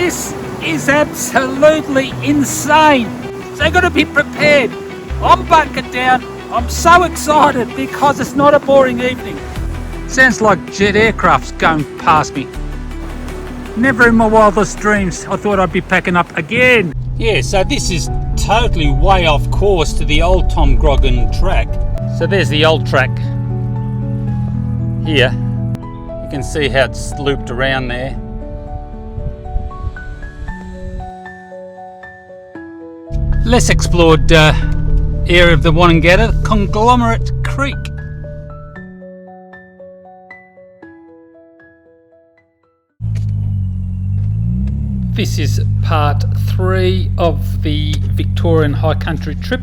This is absolutely insane. So you've got to be prepared. I'm bunkered down. I'm so excited because it's not a boring evening. Sounds like jet aircraft's going past me. Never in my wildest dreams I thought I'd be packing up again. Yeah, so this is totally way off course to the old Tom Groggin track. So there's the old track here. You can see how it's looped around there. Less explored area of the Wonnangatta, Conglomerate Creek. This is part 3 of the Victorian High Country trip.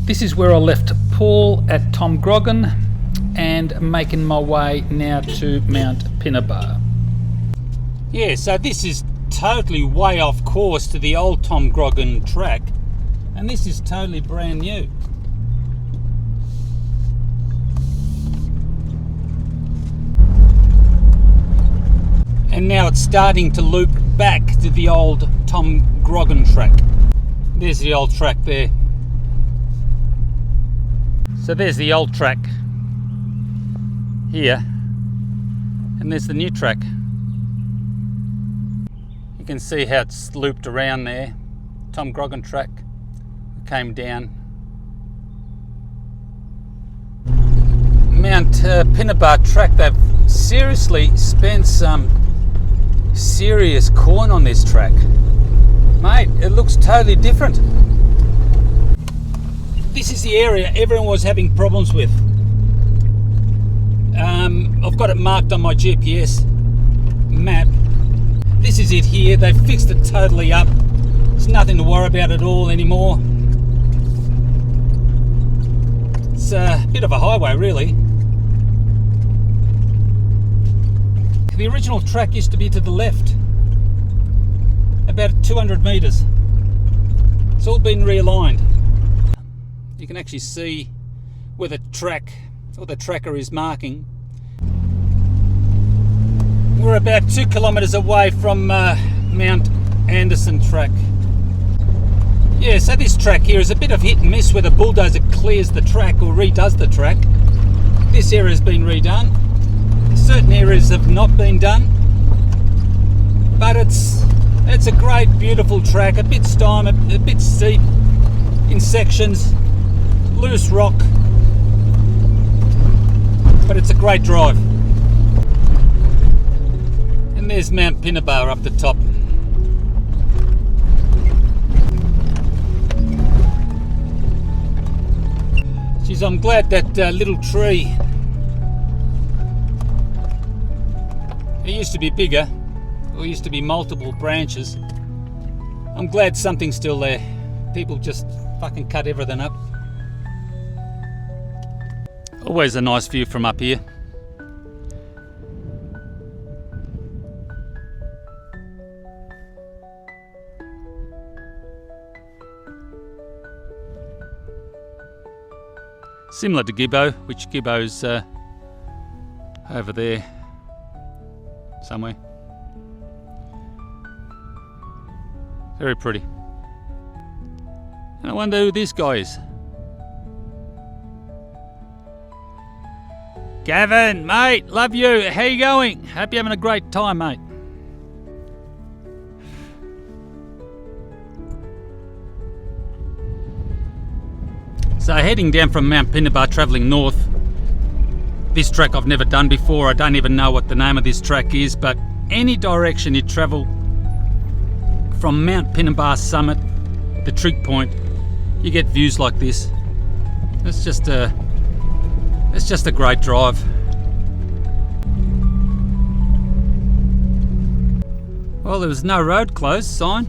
This is where I left Paul at Tom Groggin and making my way now to Mount Pinibar. Yeah, so this is totally way off course to the old Tom Groggin track, and this is totally brand new. And now it's starting to loop back to the old Tom Groggin track. There's the old track there. So there's the old track here, and there's the new track. You can see how it's looped around there. Tom Groggin track came down. Mount Pinibar track, they've seriously spent some serious coin on this track. Mate, it looks totally different. This is the area everyone was having problems with. I've got it marked on my GPS map. This is it here. They've fixed it totally up. There's nothing to worry about at all anymore. It's a bit of a highway, really. The original track used to be to the left, about 200 metres. It's all been realigned. You can actually see where the track, or the tracker is marking. We're about 2 kilometres away from Mount Anderson track. Yeah, so this track here is a bit of hit and miss where the bulldozer clears the track or redoes the track. This area has been redone. Certain areas have not been done, but it's a great, beautiful track. A bit stymied, a bit steep in sections, loose rock, but it's a great drive. And there's Mount Pinibar up the top. Geez, I'm glad that little tree, it used to be bigger, or used to be multiple branches. I'm glad something's still there. People just fucking cut everything up. Always a nice view from up here. Similar to Gibbo, which Gibbo's over there somewhere. Very pretty. And I wonder who this guy is. Gavin, mate, love you. How you going? Hope you're having a great time, mate. So heading down from Mount Pinibar, travelling north. This track I've never done before. I don't even know what the name of this track is, but any direction you travel from Mount Pinibar summit, the trig point, you get views like this. It's just a great drive. Well, there was no road closed sign.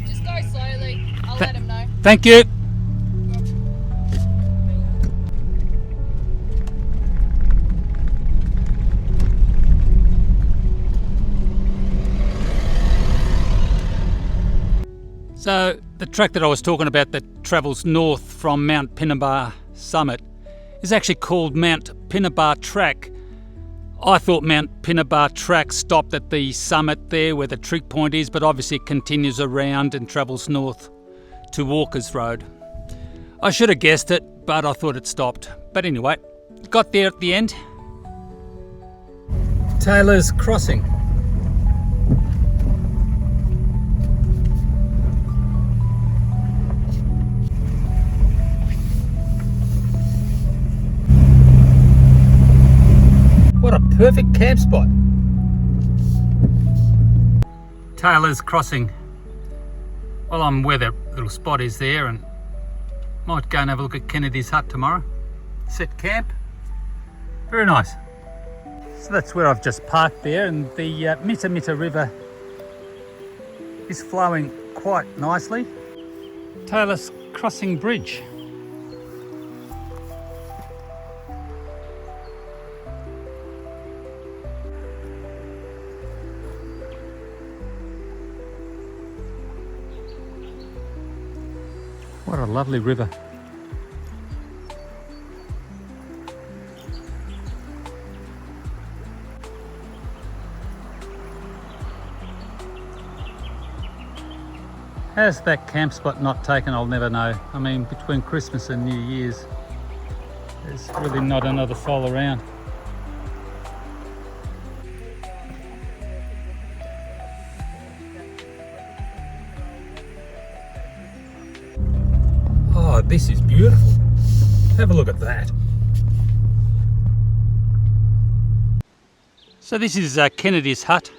Just go slowly. I'll let him know. Thank you. So the track that I was talking about that travels north from Mount Pinibar summit is actually called Mount Pinibar Track. I thought Mount Pinibar Track stopped at the summit there where the trig point is, but obviously it continues around and travels north to Walker's Road. I should have guessed it, but I thought it stopped. But anyway, got there at the end. Taylor's Crossing. What a perfect camp spot. Taylor's Crossing. Well, I'm where the little spot is there, and might go and have a look at Kennedy's hut tomorrow. Set camp. Very nice. So that's where I've just parked there, and the Mitta River is flowing quite nicely. Taylor's Crossing Bridge. What a lovely river. How's that camp spot not taken? I'll never know. I mean, between Christmas and New Year's, there's really not another soul around. Oh, this is beautiful. Have a look at that. So this is Kennedy's hut.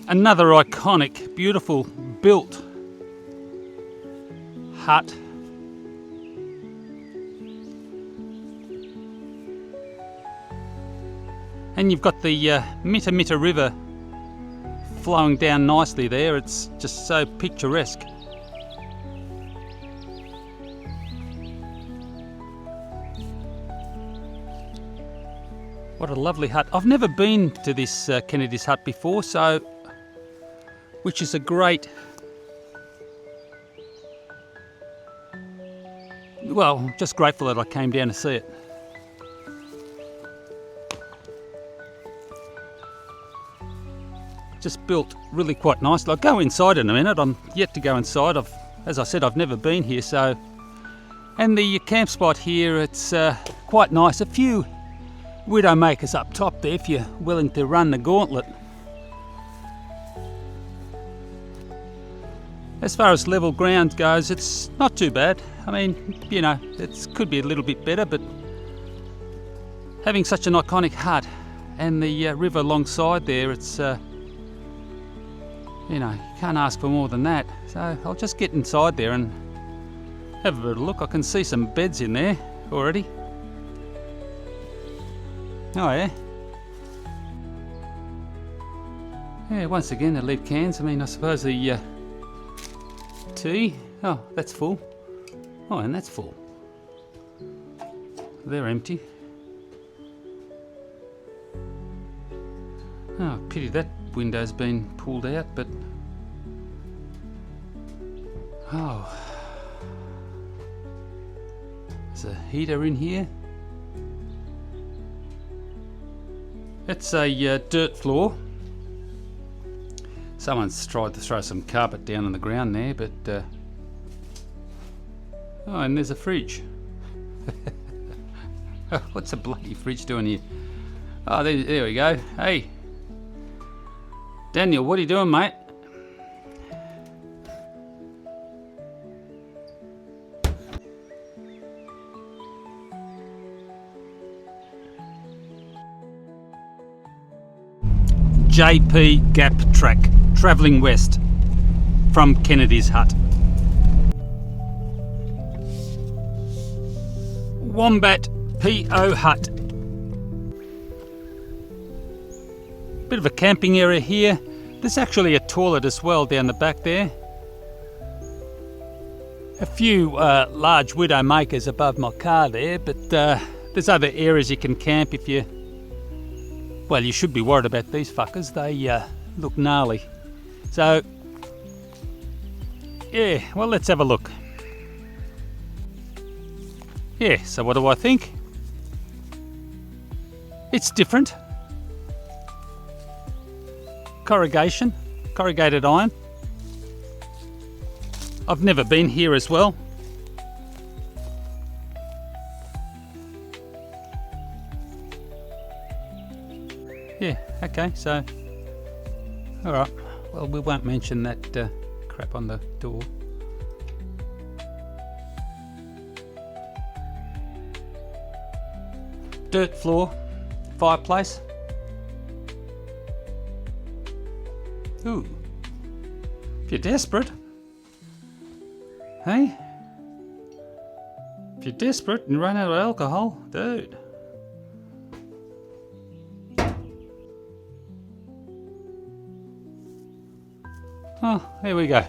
Another iconic, beautiful built hut. And you've got the Mitta River flowing down nicely there. It's just so picturesque. What a lovely hut. I've never been to this Kennedy's hut before, so which is a great, well, just grateful that I came down to see it. Just built really quite nicely. I'll go inside in a minute. I'm yet to go inside. As I said, I've never been here, so. And the camp spot here, it's quite nice. A few widow makers up top there if you're willing to run the gauntlet. As far as level ground goes, it's not too bad. I mean, you know, it could be a little bit better, but having such an iconic hut and the river alongside there, it's you know, you can't ask for more than that. So I'll just get inside there and have a bit of a look. I can see some beds in there already. Oh yeah. Yeah, once again they leave cans. I mean, I suppose the tea. Oh, that's full. Oh, and that's full. They're empty. Oh, pity that window's been pulled out, but oh, there's a heater in here. It's a dirt floor. Someone's tried to throw some carpet down on the ground there, but oh, and there's a fridge. What's a bloody fridge doing here? Oh, there we go. Hey, Daniel, what are you doing, mate? JP Gap Track, travelling west from Kennedy's hut. Wombat PO Hut. Bit of a camping area here. There's actually a toilet as well down the back there. A few large widow makers above my car there, but there's other areas you can camp if you, well, you should be worried about these fuckers. They look gnarly. So, yeah, well, let's have a look. Yeah, so what do I think? It's different. Corrugated iron. I've never been here as well. Yeah, okay, so, alright, well, we won't mention that crap on the door. Dirt floor, fireplace. Ooh, if you're desperate, hey? If you're desperate and run out of alcohol, dude. Oh, here we go.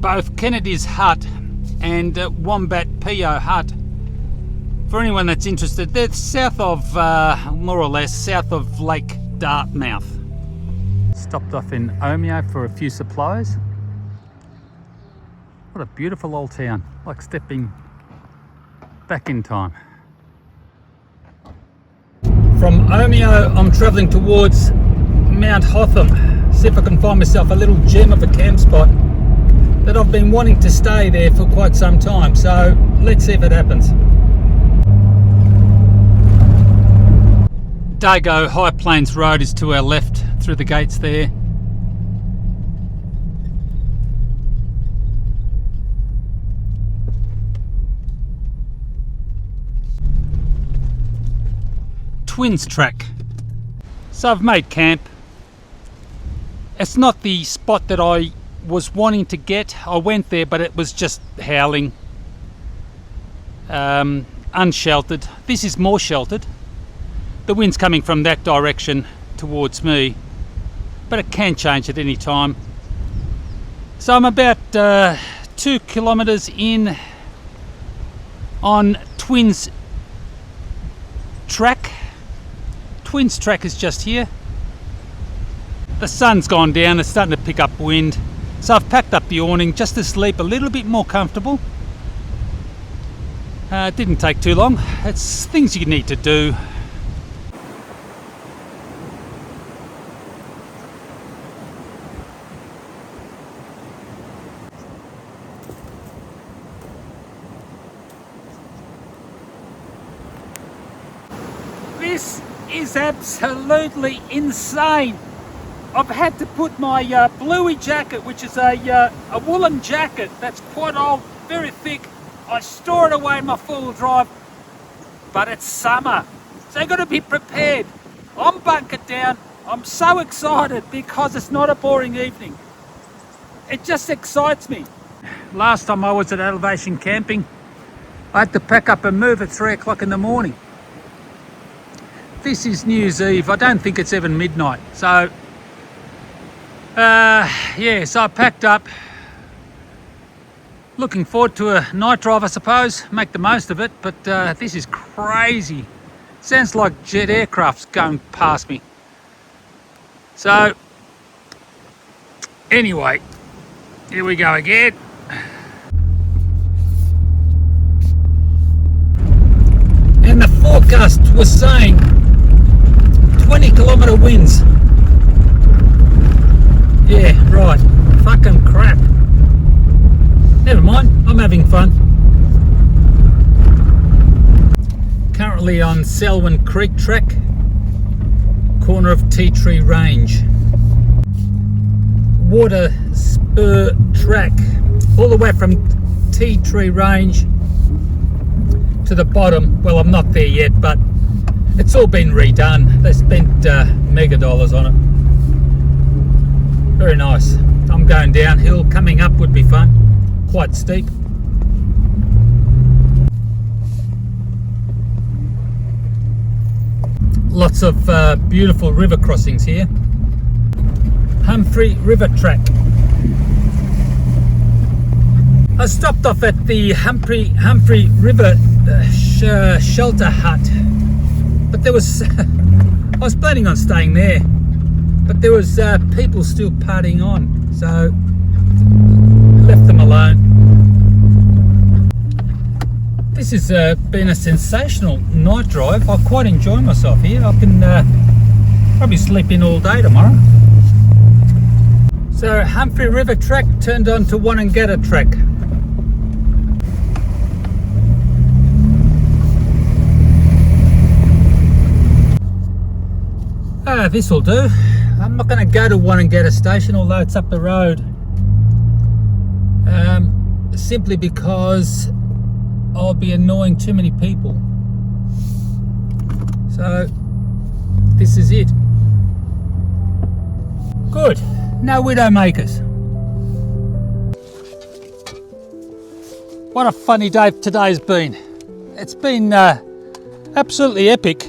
Both Kennedy's Hut and Wombat PO Hut, for anyone that's interested, they're south of, more or less, south of Lake Dartmouth. Stopped off in Omeo for a few supplies. What a beautiful old town, like stepping back in time. From Omeo, I'm travelling towards Mount Hotham. See if I can find myself a little gem of a camp spot that I've been wanting to stay there for quite some time. So let's see if it happens. Dago High Plains Road is to our left through the gates there. Twins track. So I've made camp. It's not the spot that I was wanting to get. I went there, but it was just howling, unsheltered. This is more sheltered. The wind's coming from that direction towards me, but it can change at any time. So I'm about 2 kilometres in on Twins track. Twins track is just here. The sun's gone down, it's starting to pick up wind. So I've packed up the awning just to sleep a little bit more comfortable. It didn't take too long. It's things you need to do. This is absolutely insane. I've had to put my bluey jacket, which is a woolen jacket that's quite old, very thick. I store it away in my four-wheel drive, but it's summer, so you've got to be prepared. I'm bunkered down. I'm so excited because it's not a boring evening. It just excites me. Last time I was at elevation camping, I had to pack up and move at 3 o'clock in the morning. This is New Year's Eve. I don't think it's even midnight. So, yeah, so I packed up. Looking forward to a night drive, I suppose. Make the most of it, but this is crazy. Sounds like jet aircrafts going past me. So, anyway, here we go again. And the forecast was saying 20-kilometre winds. Yeah, right. Fucking crap. Never mind, I'm having fun. Currently on Selwyn Creek track, corner of Tea Tree Range. Water spur track, all the way from Tea Tree Range to the bottom. Well, I'm not there yet, but it's all been redone. They spent mega dollars on it. Very nice. I'm going downhill. Coming up would be fun. Quite steep. Lots of beautiful river crossings here. Humphrey River Track. I stopped off at the Humphrey River shelter hut, but there was I was planning on staying there, but there was people still partying on, so left them alone. This has been a sensational night drive. I quite enjoy myself here. I can probably sleep in all day tomorrow. So Humphrey River track turned on to Wonnangatta track. This will do. I'm not going to go to Wonnangatta Station, although it's up the road, simply because I'll be annoying too many people. So this is it. Good. No widow makers. What a funny day today's been. It's been absolutely epic.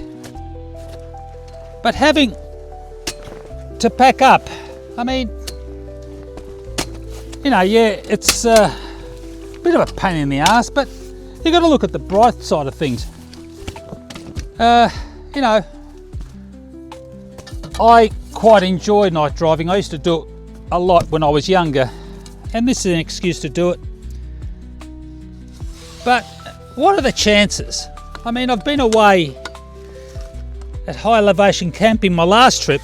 But having to pack up, I mean, you know, yeah, it's a bit of a pain in the ass, but you got to look at the bright side of things. You know, I quite enjoy night driving. I used to do it a lot when I was younger, and this is an excuse to do it. But what are the chances? I mean, I've been away at high elevation camping my last trip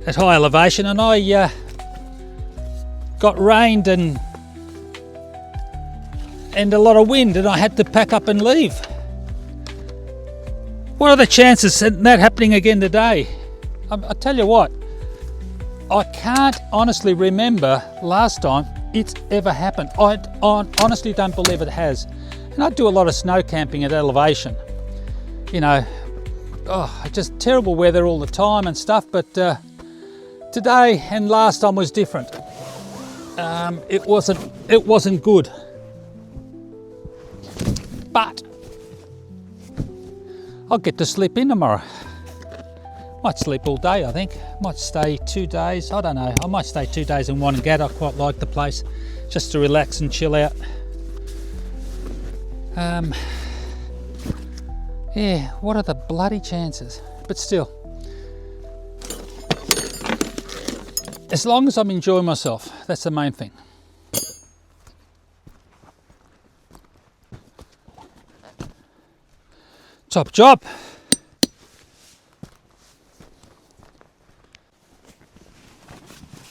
at high elevation, and I got rained and a lot of wind, and I had to pack up and leave. What are the chances of that happening again today? I tell you what, I can't honestly remember last time it's ever happened. I honestly don't believe it has. And I do a lot of snow camping at elevation. You know, just terrible weather all the time and stuff, but today and last time was different. It wasn't good. But I'll get to sleep in tomorrow. Might sleep all day, I think. Might stay 2 days. I don't know. I might stay 2 days in Wonnangatta. I quite like the place, just to relax and chill out. Yeah, what are the bloody chances? But still, as long as I'm enjoying myself, that's the main thing. Top job.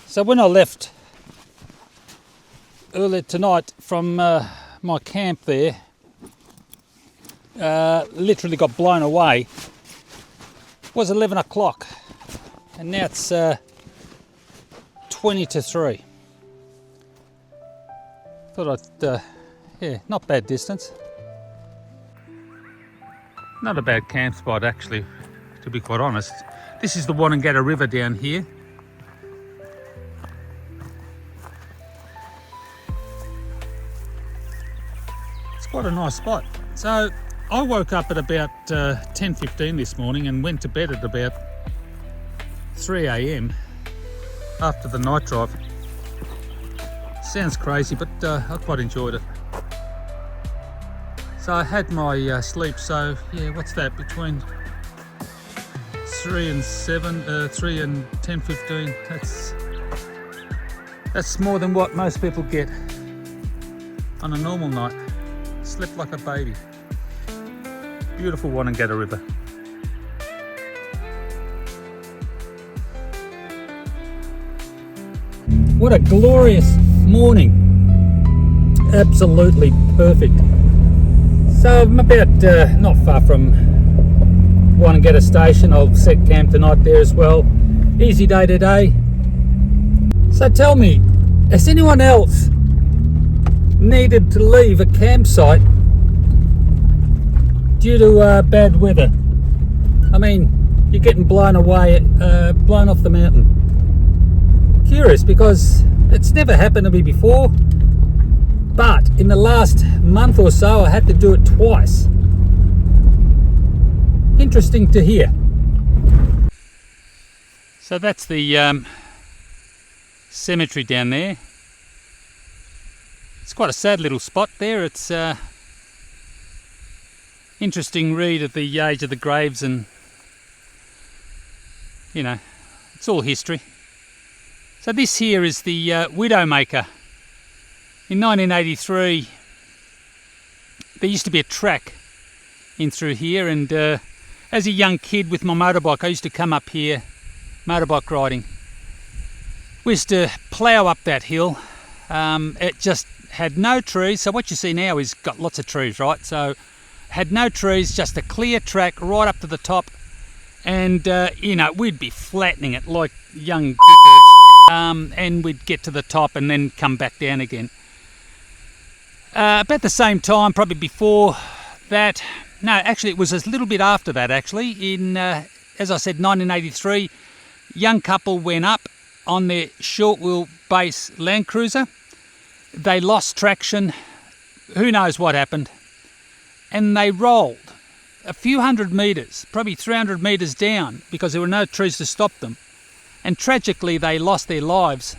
So when I left earlier tonight from my camp there, literally got blown away. It was 11 o'clock and now it's 20 to 3. Thought I'd, yeah, not bad distance. Not a bad camp spot actually, to be quite honest. This is the Wonnangatta River down here. It's quite a nice spot. So I woke up at about 10:15 this morning and went to bed at about 3 a.m. after the night drive. Sounds crazy, but I quite enjoyed it. So I had my sleep, so yeah, what's that, between 3 and 10:15, that's more than what most people get on a normal night. Slept like a baby. Beautiful Wonnangatta River. What a glorious morning. Absolutely perfect. So I'm about not far from Wonnangatta Station. I'll set camp tonight there as well. Easy day today. So tell me, has anyone else needed to leave a campsite due to bad weather? I mean, you're getting blown away, blown off the mountain. Curious, because it's never happened to me before, but in the last month or so I had to do it twice. Interesting to hear. So that's the cemetery down there. It's quite a sad little spot there. It's interesting read of the age of the graves, and you know, it's all history. So this here is the Widowmaker In 1983, there used to be a track in through here, and as a young kid with my motorbike, I used to come up here motorbike riding. We used to plough up that hill. It just had no trees, so what you see now is got lots of trees, right? So had no trees, just a clear track right up to the top, and you know, we'd be flattening it like young dickheads, and we'd get to the top and then come back down again. About the same time, probably before that, no, actually it was a little bit after that actually, in, as I said, 1983, young couple went up on their short wheelbase Land Cruiser. They lost traction, who knows what happened, and they rolled a few hundred metres, probably 300 metres down, because there were no trees to stop them, and tragically they lost their lives.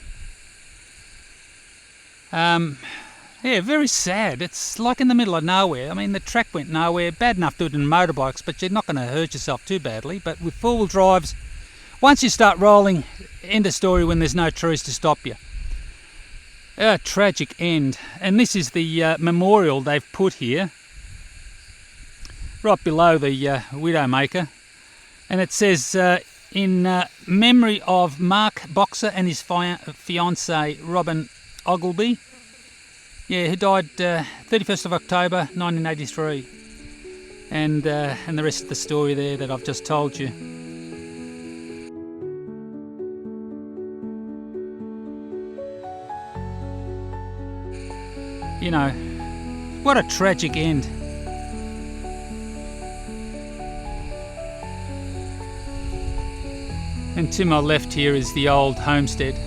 Yeah, very sad. It's like in the middle of nowhere. I mean, the track went nowhere. Bad enough to do it in motorbikes, but you're not going to hurt yourself too badly. But with four-wheel drives, once you start rolling, end of story when there's no trees to stop you. A tragic end. And this is the memorial they've put here, right below the Widowmaker. And it says, in memory of Mark Boxer and his fiancée Robin Ogilvie. Yeah, who died 31st of October 1983, and the rest of the story there that I've just told you. You know, what a tragic end. And to my left here is the old homestead.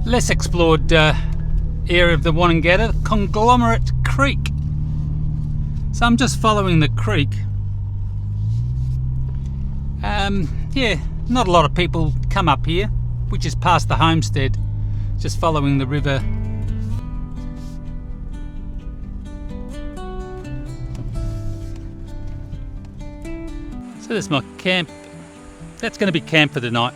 Less explored area of the Wonnangatta, Conglomerate Creek. So I'm just following the creek. Yeah, not a lot of people come up here, which is past the homestead, just following the river. So there's my camp. That's going to be camp for the night.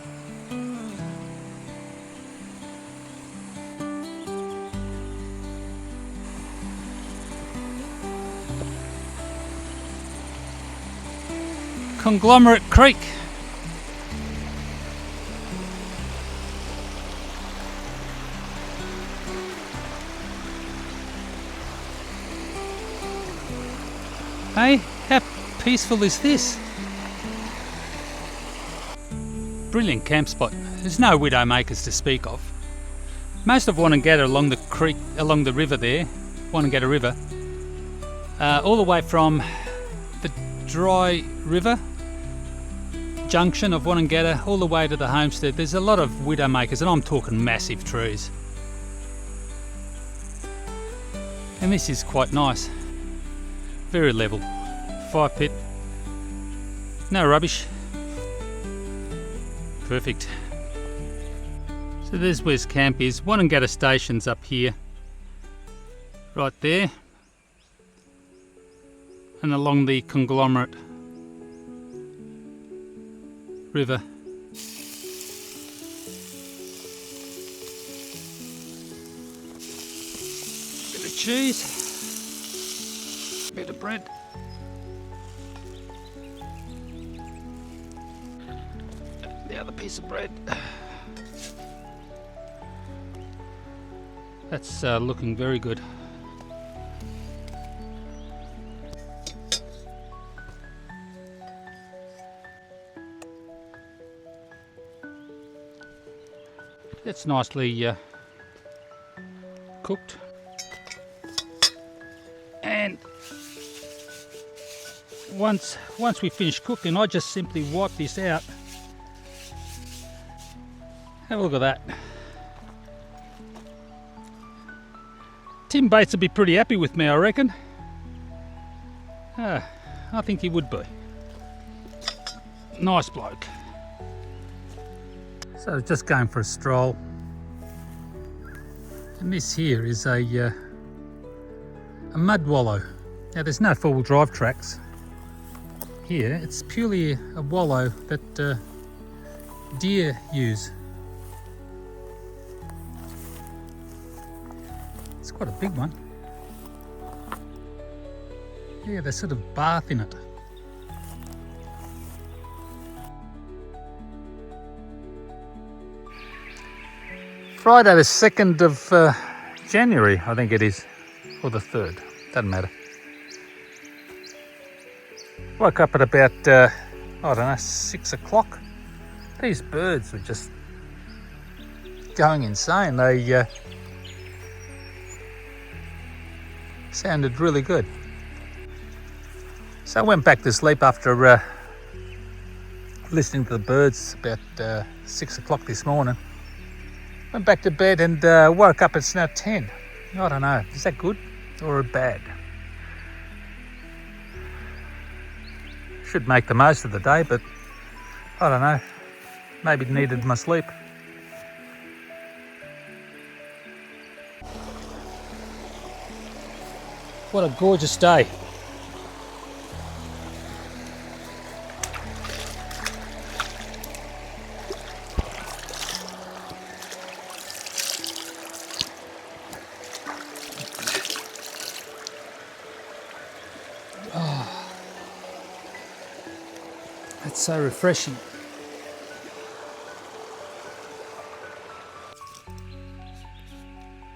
Conglomerate Creek. Hey, how peaceful is this? Brilliant camp spot. There's no Widowmakers to speak of. Most of Wonnangatta along the creek, along the river there, Wonnangatta River, all the way from the Dry River junction of Wonnangatta all the way to the homestead. There's a lot of Widowmakers, and I'm talking massive trees. And this is quite nice. Very level. Fire pit. No rubbish. Perfect. So there's where camp is. Wonnangatta Station's up here. Right there. And along the Conglomerate River. Bit of cheese. Bit of bread. The other piece of bread. That's looking very good. It's nicely cooked, and once we finish cooking, I just simply wipe this out. Have a look at that. Tim Bates would be pretty happy with me, I reckon. I think he would be. Nice bloke. So just going for a stroll, and this here is a mud wallow. Now there's no four-wheel drive tracks here, it's purely a wallow that deer use. quite a big one. Yeah, they sort of bath in it. Friday the 2nd of January, I think it is, or the 3rd, doesn't matter. Woke up at about, I don't know, 6 o'clock. These birds were just going insane. They sounded really good. So I went back to sleep after listening to the birds about 6 o'clock this morning. Went back to bed and woke up, it's now 10. I don't know, is that good or bad? Should make the most of the day, but I don't know, maybe needed my sleep. What a gorgeous day. It's so refreshing.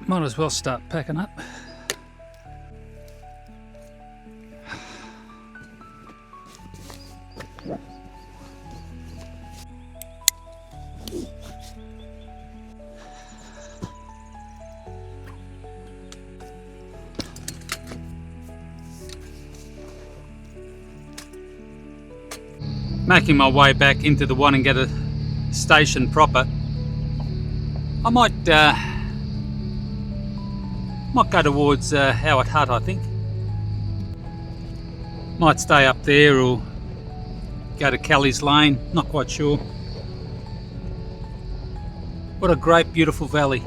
Might as well start packing up. Making my way back into the Wonnangatta Station proper. I might go towards Howard Hut, I think. Might stay up there or go to Kelly's Lane, not quite sure. What a great, beautiful valley.